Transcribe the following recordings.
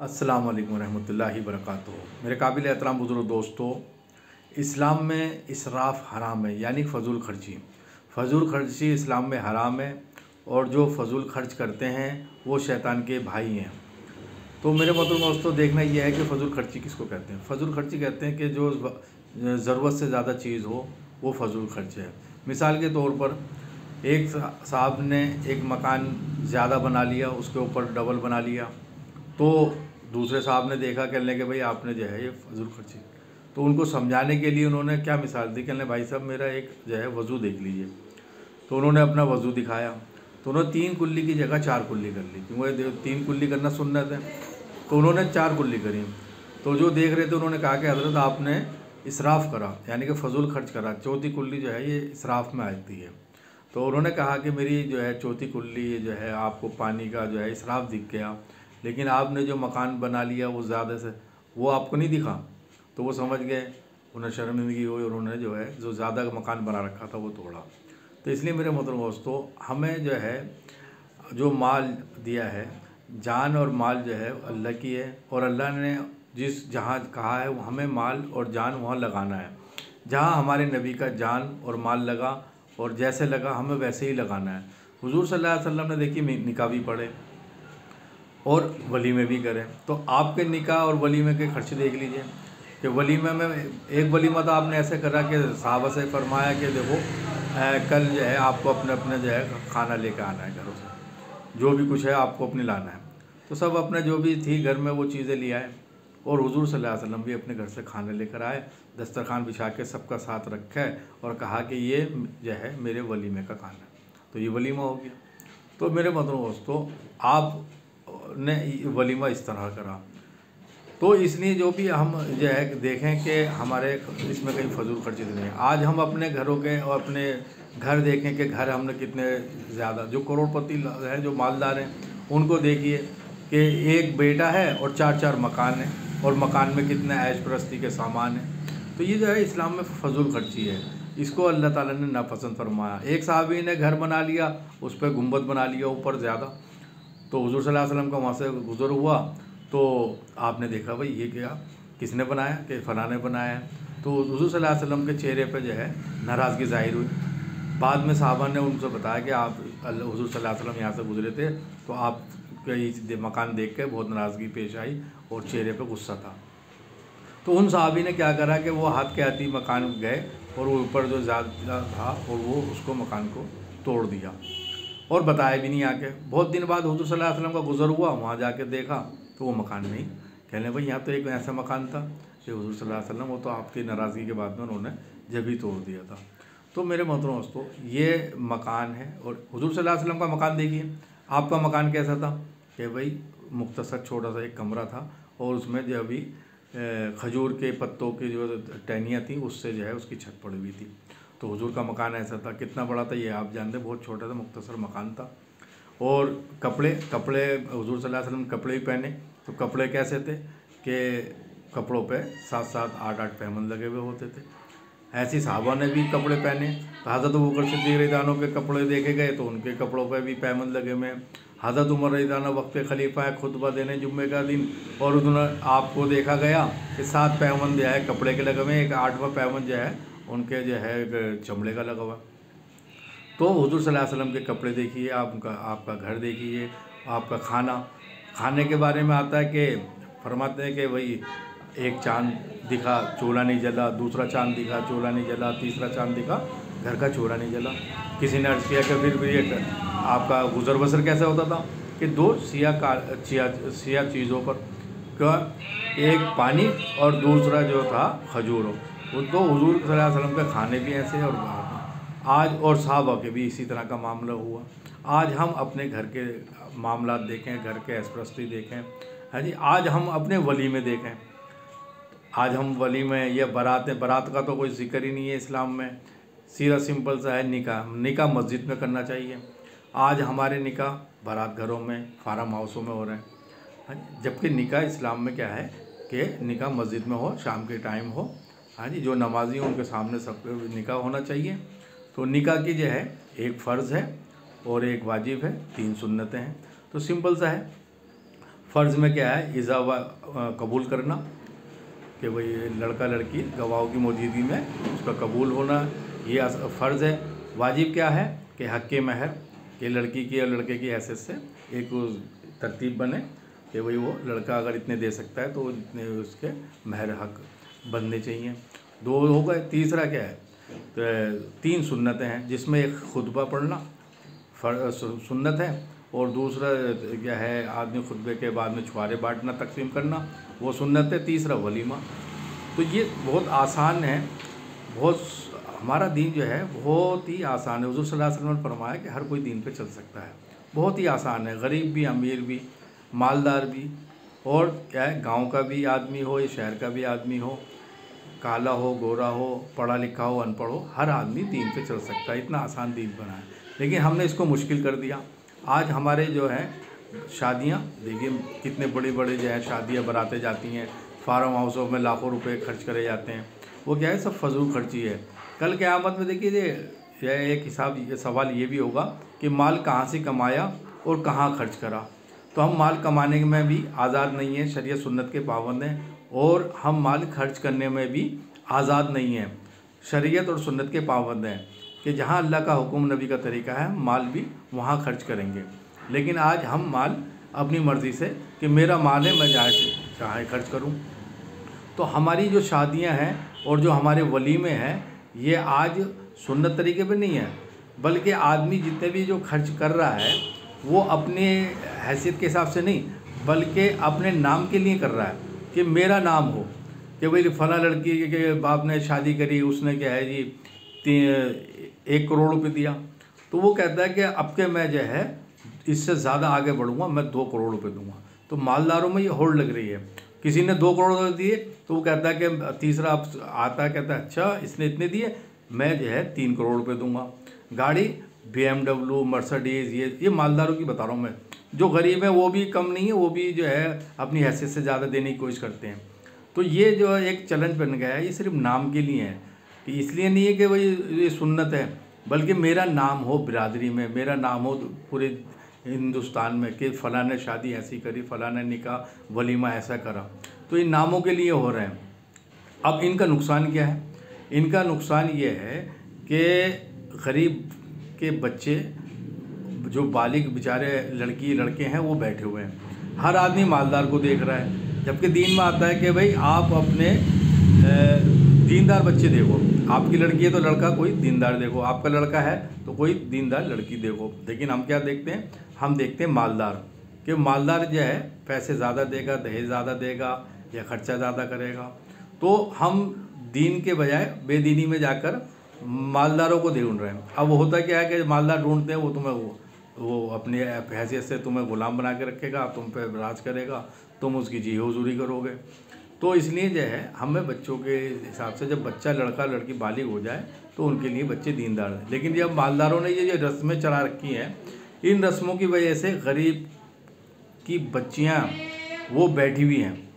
अस्सलाम वालेकुम रहमतुल्लाहि वबरकातुहू। मेरे काबिल एहतराम बुज़ुर्ग दोस्तों, इस्लाम में इसराफ़ हराम है, यानी फ़जूल खर्ची। फ़जूल खर्ची इस्लाम में हराम है और जो फ़जूल खर्च करते हैं वो शैतान के भाई हैं। तो मेरे मोहतरम दोस्तों, देखना यह है कि फ़जूल खर्ची किसको कहते हैं। फ़जूल खर्ची कहते हैं कि जो ज़रूरत से ज़्यादा चीज़ हो वो फ़जूल खर्च है। मिसाल के तौर पर एक साहब ने एक मकान ज़्यादा बना लिया, उसके ऊपर डबल बना लिया, तो दूसरे साहब ने देखा, कहने कि भाई आपने जो है ये फजूल खर्ची। तो उनको समझाने के लिए उन्होंने क्या मिसाल दी, कहने भाई साहब मेरा एक जो है वज़ू देख लीजिए। तो उन्होंने अपना वज़ू दिखाया, तो उन्होंने 3 कुल्ली की जगह 4 कुल्ली कर ली, क्योंकि 3 कुल्ली करना सुन्नत है, तो उन्होंने 4 कुल्ली करी। तो जो देख रहे थे उन्होंने कहा कि हज़रत आपने इसराफ़ करा, यानी कि फ़जूल खर्च करा, चौथी कुल्ली जो है ये इसराफ़ में आती है। तो उन्होंने कहा कि मेरी जो है चौथी कुल्ली जो है आपको पानी का जो है इसराफ़ दिख गया, लेकिन आपने जो मकान बना लिया वो ज़्यादा से वो आपको नहीं दिखा। तो वो समझ गए, उन्हें शर्मिंदगी हुई और उन्होंने जो है जो ज़्यादा मकान बना रखा था वो तोड़ा। तो इसलिए मेरे मोहतरम दोस्तों, हमें जो है जो माल दिया है, जान और माल जो है अल्लाह की है, और अल्लाह ने जिस जहाँ कहा है हमें माल और जान वहाँ लगाना है। जहाँ हमारे नबी का जान और माल लगा और जैसे लगा हमें वैसे ही लगाना है। हुजूर सल्लल्लाहु अलैहि वसल्लम ने देखिए निकाह भी पढ़े और वलीमे भी करें, तो आपके निकाह और वलीमे के खर्च देख लीजिए कि वलीमे में एक वलीमा तो आपने ऐसे करा कि साहबा से फरमाया कि देखो कल जो है आपको अपने अपने जो है खाना लेकर आना है, घरों से जो भी कुछ है आपको अपने लाना है। तो सब अपने जो भी थी घर में वो चीज़ें ले आए और हुजूर सल्लल्लाहु अलैहि वसल्लम भी अपने घर से खाने लेकर आए, दस्तरखान बिछा के सबका साथ रखा है और कहा कि ये जो है मेरे वलीमे का खाना, तो ये वलीमा हो गया। तो मेरे मोहतरम दोस्तों, आप ने वलीमा इस तरह करा, तो इसलिए जो भी हम जो है देखें कि हमारे इसमें कहीं फजूल खर्ची नहीं है। आज हम अपने घरों के और अपने घर देखें कि घर हमने कितने ज़्यादा, जो करोड़पति हैं जो मालदार हैं उनको देखिए कि एक बेटा है और 4-4 मकान हैं और मकान में कितने ऐश परस्ती के सामान हैं। तो ये जो है इस्लाम में फजूल खर्ची है, इसको अल्लाह ताला ने नापसंद फरमाया। एक साहबी ने घर बना लिया, उस पर गुंबद बना लिया ऊपर ज़्यादा, तो हुजूर सल्लल्लाहु अलैहि वसल्लम का वहाँ से गुज़र हुआ, तो आपने देखा भाई ये क्या किसने बनाया, कि फ़लाँ ने बनाया है। तो हुजूर सल्लल्लाहु अलैहि वसल्लम के चेहरे पे जो है नाराज़गी ज़ाहिर हुई। बाद में साहबा ने उनसे बताया कि आप हुजूर सल्लल्लाहु अलैहि वसल्लम यहाँ से गुज़रे थे, तो आपका ये मकान देख के बहुत नाराज़गी पेश आई और चेहरे पर गुस्सा था। तो उन साहबी ने क्या करा कि वो हाथ के हाथी मकान गए और वो ऊपर जो ज़्यादा था और वो उसको मकान को तोड़ दिया और बताया भी नहीं आके। बहुत दिन बाद हुजूर सल्लल्लाहु अलैहि वसल्लम का गुज़र हुआ, वहाँ जाके देखा तो वो मकान नहीं। कहने भाई यहाँ तो एक ऐसा मकान था कि हुजूर सल्लल्लाहु अलैहि वसल्लम वो तो आपकी नाराज़गी के बाद में उन्होंने जब ही तोड़ दिया था। तो मेरे मोहतरम दोस्तों, ये मकान है और हुजूर सल्लल्लाहु अलैहि वसल्लम का मकान देखिए, आपका मकान कैसा था कि भाई मुख्तसर छोटा सा एक कमरा था और उसमें जो अभी खजूर के पत्तों की जो टहनियाँ थी उससे जो है उसकी छत पड़ी हुई थी। तो हुजूर का मकान ऐसा था, कितना बड़ा था ये आप जानते, बहुत छोटा सा मुख्तसर मकान था। और कपड़े हुजूर सल्लल्लाहु अलैहि वसल्लम कपड़े भी पहने, तो कपड़े कैसे थे कि कपड़ों पे 7-7 8-8 पैमन लगे हुए होते थे। ऐसी साहबा ने भी कपड़े पहने, तो हज़रत अबू बकर सिद्दीक़ रज़ियल्लाहु अन्हु के कपड़े देखे गए तो उनके कपड़ों पे भी पैमन लगे हुए हैं। हज़रत उमर रज़ियल्लाहु अन्हु वक्त खलीफा है, खुतबा देने जुम्मे का दिन, और उन्होंने आपको देखा गया कि 7 पैमन जो है कपड़े के लगे हुए, एक 8वां पैमन जो है उनके जो है चमड़े का लगा हुआ। तो हुजूर सल्लल्लाहु अलैहि वसल्लम के कपड़े देखिए, आपका घर देखिए, आपका खाने के बारे में आता है कि फरमाते हैं कि भाई एक चाँद दिखा चूल्हा नहीं जला, दूसरा चाँद दिखा चूल्हा नहीं जला, तीसरा चाँद दिखा घर का चूल्हा नहीं जला। किसी ने अर्ज़ किया कि फिर ये आपका गुज़र बसर कैसे होता था कि 2 सिया चीज़ों पर का एक पानी और दूसरा जो था खजूर हो। तो हुजूर सल्लल्लाहु अलैहि वसल्लम के खाने भी ऐसे और आज और साहबा के भी इसी तरह का मामला हुआ। आज हम अपने घर के मामलात देखें, घर के ऐशप्रस्ती देखें, हाँ जी, आज हम अपने वलीमे देखें। आज हम वलीमे या बारात का तो कोई ज़िक्र ही नहीं है इस्लाम में। सीधा सिंपल सा है, निकाह मस्जिद में करना चाहिए। आज हमारे निकाह बारात घरों में, फार्म हाउसों में हो रहे हैं, जबकि निकाह इस्लाम में क्या है कि निकाह मस्जिद में हो, शाम के टाइम हो, हाँ जी, जो नमाजी हैं उनके सामने सब निकाह होना चाहिए। तो निकाह की जो है एक फ़र्ज़ है और एक वाजिब है, 3 सुन्नतें हैं। तो सिंपल सा है, फ़र्ज़ में क्या है, इजावा कबूल करना कि भाई लड़का लड़की गवाहों की मौजूदगी में उसका कबूल होना, ये फ़र्ज़ है। वाजिब क्या है कि हक़ महर, कि लड़की की और लड़के की हैसियत से एक तरतीब बने कि भाई वो लड़का अगर इतने दे सकता है तो इतने उसके महर हक़ बनने चाहिए। 2 हो गए। तीसरा क्या है, तो 3 सुन्नतें हैं जिसमें एक खुतबा पढ़ना सुन्नत है, और दूसरा क्या है, आदमी खुतबे के बाद में छुआरे बांटना तकसीम करना, वो सुन्नत है। तीसरा वलीमा। तो ये बहुत आसान है, बहुत हमारा दीन जो है बहुत ही आसान है। हुज़ूर सल्लल्लाहु अलैहि वसल्लम ने फरमाया कि हर कोई दीन पे चल सकता है, बहुत ही आसान है। गरीब भी, अमीर भी, मालदार भी, और क्या है, गांव का भी आदमी हो या शहर का भी आदमी हो, काला हो, गोरा हो, पढ़ा लिखा हो, अनपढ़ हो, हर आदमी दीन पे चल सकता है। इतना आसान दीन बना है, लेकिन हमने इसको मुश्किल कर दिया। आज हमारे जो है शादियाँ देखिए, कितने बड़े बड़े जो है शादियाँ बरातें जाती हैं, फार्म हाउसों में लाखों रुपए खर्च करे जाते हैं। वो क्या है, सब फजूल खर्ची है। कल क़यामत में देखिए यह एक सवाल ये भी होगा कि माल कहाँ से कमाया और कहाँ खर्च करा। तो हम माल कमाने में भी आज़ाद नहीं है, शरीयत सुन्नत के पाबंद हैं, और हम माल खर्च करने में भी आज़ाद नहीं है, शरीयत और सुन्नत के पाबंद हैं कि जहाँ अल्लाह का हुक्म, नबी का तरीका है, माल भी वहाँ खर्च करेंगे। लेकिन आज हम माल अपनी मर्ज़ी से कि मेरा माल है, मैं चाहे खर्च करूँ। तो हमारी जो शादियाँ हैं और जो हमारे वलीमे हैं, ये आज सुन्नत तरीके पे नहीं है, बल्कि आदमी जितने भी जो खर्च कर रहा है वो अपने हैसियत के हिसाब से नहीं, बल्कि अपने नाम के लिए कर रहा है कि मेरा नाम हो, कि भाई फ़लाँ लड़की के बाप ने शादी करी, उसने क्या है जी 1 करोड़ रुपये दिया, तो वो कहता है कि अब के मैं जो है इससे ज़्यादा आगे बढ़ूँगा, मैं 2 करोड़ रुपये दूँगा। तो मालदारों में ये होड़ लग रही है। किसी ने 2 करोड़ दिए तो वो कहता है कि तीसरा अब आता है, कहता है अच्छा इसने इतने दिए, मैं जो है 3 करोड़ रुपये दूँगा। गाड़ी BMW, मर्सिडीज़, ये मालदारों की बता रहा हूँ मैं। जो गरीब है वो भी कम नहीं है, वो भी जो है अपनी हैसियत से ज़्यादा देने की कोशिश करते हैं। तो ये जो एक चलन बन गया है, ये सिर्फ नाम के लिए है, कि इसलिए नहीं है कि भाई ये सुन्नत है, बल्कि मेरा नाम हो बिरादरी में, मेरा नाम हो पूरे हिंदुस्तान में कि फ़लाँ ने शादी ऐसी करी, फ़लाँ ने निकाह वलीमा ऐसा करा। तो इन नामों के लिए हो रहे हैं। अब इनका नुकसान क्या है? इनका नुकसान ये है कि गरीब के बच्चे जो बालिग बेचारे लड़की लड़के हैं वो बैठे हुए हैं, हर आदमी मालदार को देख रहा है, जबकि दीन में आता है कि भाई आप अपने दीनदार बच्चे देखो। आपकी लड़की है तो लड़का कोई दीनदार देखो, आपका लड़का है तो कोई दीनदार लड़की देखो। लेकिन हम क्या देखते हैं? हम देखते हैं मालदार, कि मालदार जो है पैसे ज़्यादा देगा, दहेज ज़्यादा देगा या ख़र्चा ज़्यादा करेगा। तो हम दीन के बजाय बेदीनी में जाकर मालदारों को ढूंढ रहे हैं। अब होता क्या है कि मालदार ढूंढते हैं, वो तुम्हें वो अपनी हैसियत से तुम्हें ग़ुलाम बना के रखेगा, तुम पे राज करेगा, तुम उसकी जी हुजूरी करोगे। तो इसलिए जो है हमें बच्चों के हिसाब से, जब बच्चा लड़का लड़की बालिग हो जाए तो उनके लिए बच्चे दीनदार हैं। लेकिन जब मालदारों ने ये जो रस्में चला रखी हैं, इन रस्मों की वजह से गरीब की बच्चियाँ वो बैठी हुई हैं,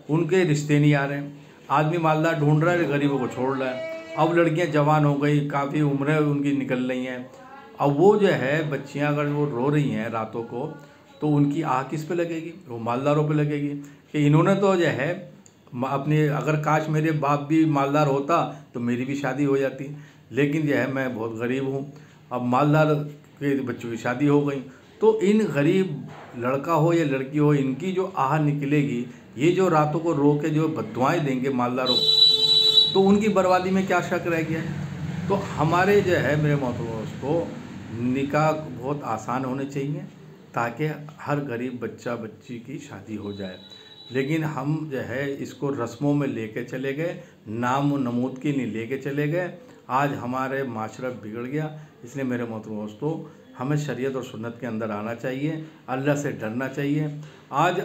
उनके रिश्ते नहीं आ रहे हैं। आदमी मालदार ढूंढ रहा है, गरीबों को छोड़ रहा है। अब लड़कियां जवान हो गई, काफ़ी उम्रें उनकी निकल रही हैं, अब वो जो है बच्चियां अगर वो रो रही हैं रातों को, तो उनकी आह किस पे लगेगी? वो मालदारों पे लगेगी कि इन्होंने तो जो है अपने, अगर काश मेरे बाप भी मालदार होता तो मेरी भी शादी हो जाती, लेकिन जो है मैं बहुत गरीब हूँ, अब मालदार के बच्चों की शादी हो गई। तो इन गरीब लड़का हो या लड़की हो, इनकी जो आह निकलेगी, ये जो रातों को रो के जो बद्दुआएँ देंगे मालदारों, तो उनकी बर्बादी में क्या शक रह गया? तो हमारे जो है मेरे मोहतरम को निकाह बहुत आसान होने चाहिए ताकि हर गरीब बच्चा बच्ची की शादी हो जाए। लेकिन हम जो है इसको रस्मों में लेके चले गए, नाम व नमूद के लिए लेके चले गए। आज हमारे माशरा बिगड़ गया। इसलिए मेरे मोहतरम दोस्तों, हमें शरीयत और सुन्नत के अंदर आना चाहिए, अल्लाह से डरना चाहिए। आज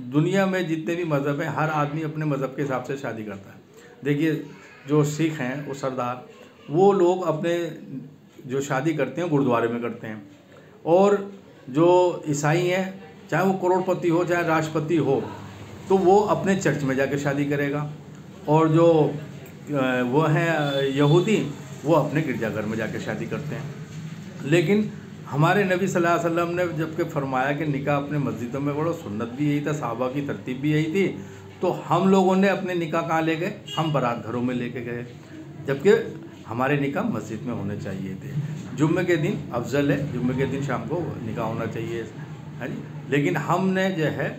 दुनिया में जितने भी मज़हब हैं, हर आदमी अपने मज़हब के हिसाब से शादी करता है। देखिए जो सिख हैं, वो सरदार, वो लोग अपने जो शादी करते हैं गुरुद्वारे में करते हैं, और जो ईसाई हैं, चाहे वो करोड़पति हो चाहे राष्ट्रपति हो, तो वो अपने चर्च में जाकर शादी करेगा, और जो वो हैं यहूदी, वो अपने गिरजाघर में जाकर शादी करते हैं। लेकिन हमारे नबी सल्लल्लाहु अलैहि वसल्लम ने जबकि फरमाया कि निकाह अपने मस्जिदों में पढ़ो, सुन्नत भी यही था, सहाबा की तरतीब भी यही थी, तो हम लोगों ने अपने निकाह कहाँ ले गए? हम बारात घरों में लेके गए, जबकि हमारे निकाह मस्जिद में होने चाहिए थे। जुम्मे के दिन अफजल है, जुम्मे के दिन शाम को निकाह होना चाहिए, है जी। लेकिन हमने जो है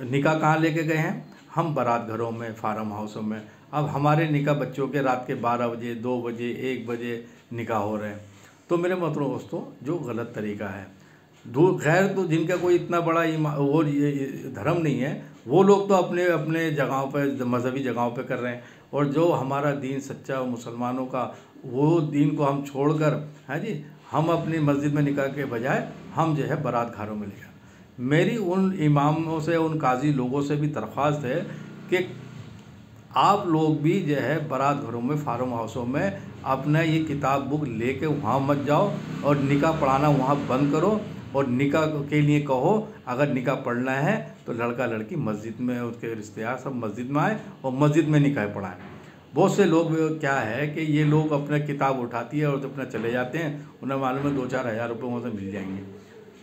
निकाह कहाँ लेके गए हैं? हम बारात घरों में, फार्म हाउसों में। अब हमारे निकाह बच्चों के रात के 12 बजे, 2 बजे, 1 बजे निकाह हो रहे हैं। तो मेरे मोहतरम दोस्तों, जो गलत तरीका है, खैर तो जिनका कोई इतना बड़ा वो धर्म नहीं है, वो लोग तो अपने अपने जगहों पर, मजहबी जगहों पर कर रहे हैं, और जो हमारा दीन सच्चा मुसलमानों का, वो दीन को हम छोड़कर, है जी, हम अपनी मस्जिद में निकाह के बजाय हम जो है बारात घरों में ले गए। मेरी उन इमामों से, उन काजी लोगों से भी दरख्वास्त है कि आप लोग भी जो है बारात घरों में, फार्म हाउसों में अपना ये किताब बुक लेके वहाँ मत जाओ और निकाह पढ़ाना वहाँ बंद करो, और निकाह के लिए कहो अगर निकाह पढ़ना है तो लड़का लड़की मस्जिद में, उसके रिश्तेदार सब मस्जिद में आए और मस्जिद में निकाह पढ़ाएं। बहुत से लोग क्या है कि ये लोग अपना किताब उठाती है और अपना चले जाते हैं, उन्हें मालूम है 2-4 हज़ार रुपये वहाँ से मिल जाएंगे।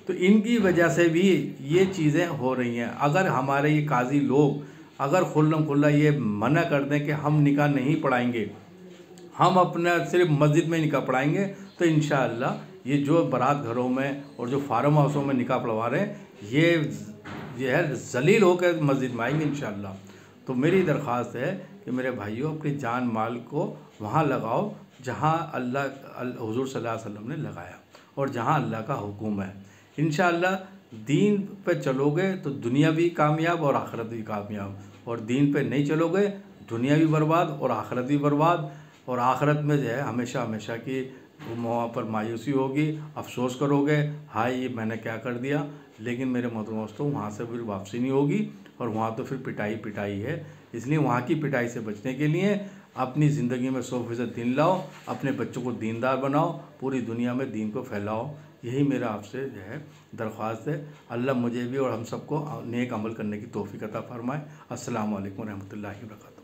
तो इनकी वजह से भी ये चीज़ें हो रही हैं। अगर हमारे ये काजी लोग अगर खुल्लम खुल्ला ये मना कर दें कि हम निकाह नहीं पढ़ाएंगे, हम अपना सिर्फ मस्जिद में निकाह पढ़ाएंगे, तो इंशाअल्लाह ये जो बारात घरों में और जो फार्म हाउसों में निकाह पढ़वा रहे हैं, ये है जलील होकर मस्जिद में आएंगे इंशाअल्लाह। तो मेरी दरख्वास्त है कि मेरे भाइयों, अपनी जान माल को वहाँ लगाओ जहाँ अल्लाह हुज़ूर सल्लल्लाहु अलैहि वसल्लम ने लगाया और जहाँ अल्लाह का हुक्म है। इंशाअल्लाह दीन पे चलोगे तो दुनिया भी कामयाब और आखिरत भी कामयाब, और दीन पे नहीं चलोगे दुनिया भी बर्बाद और आखिरत भी बर्बाद, और आखिरत में जो है हमेशा हमेशा की वहाँ पर मायूसी होगी, अफसोस करोगे, हाय ये मैंने क्या कर दिया। लेकिन मेरे मोहतरम दोस्तों, वहाँ से फिर वापसी नहीं होगी, और वहाँ तो फिर पिटाई है। इसलिए वहाँ की पिटाई से बचने के लिए अपनी ज़िंदगी में 100% दीन लाओ, अपने बच्चों को दीनदार बनाओ, पूरी दुनिया में दीन को फैलाओ। यही मेरा आपसे जो है दरख्वास्त है। अल्लाह मुझे भी और हम सबको नेक अमल करने की तौफीक अता फरमाए। अस्सलामु अलैकुम रहमतुल्लाहि व बरकातहू।